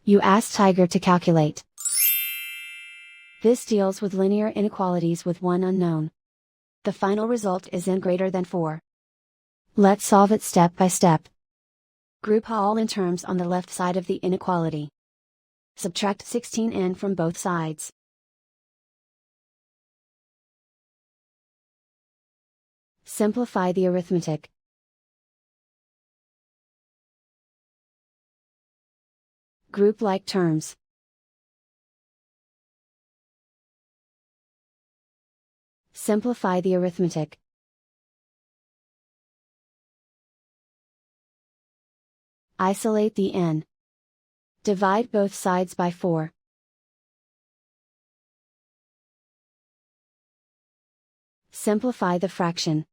You ask Tiger to calculate. This deals with linear inequalities with one unknown. The final result is n greater than 4. Let's solve it step by step. Group all in terms on the left side of the inequality. Subtract 16n from both sides. Simplify the arithmetic. Group like terms. Simplify the arithmetic. Isolate the n. Divide both sides by 4. Simplify the fraction.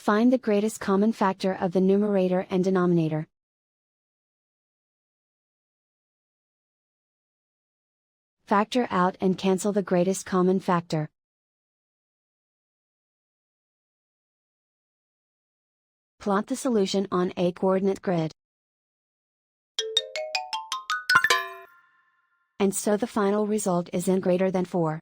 Find the greatest common factor of the numerator and denominator. Factor out and cancel the greatest common factor. Plot the solution on a coordinate grid. And so the final result is n greater than 4.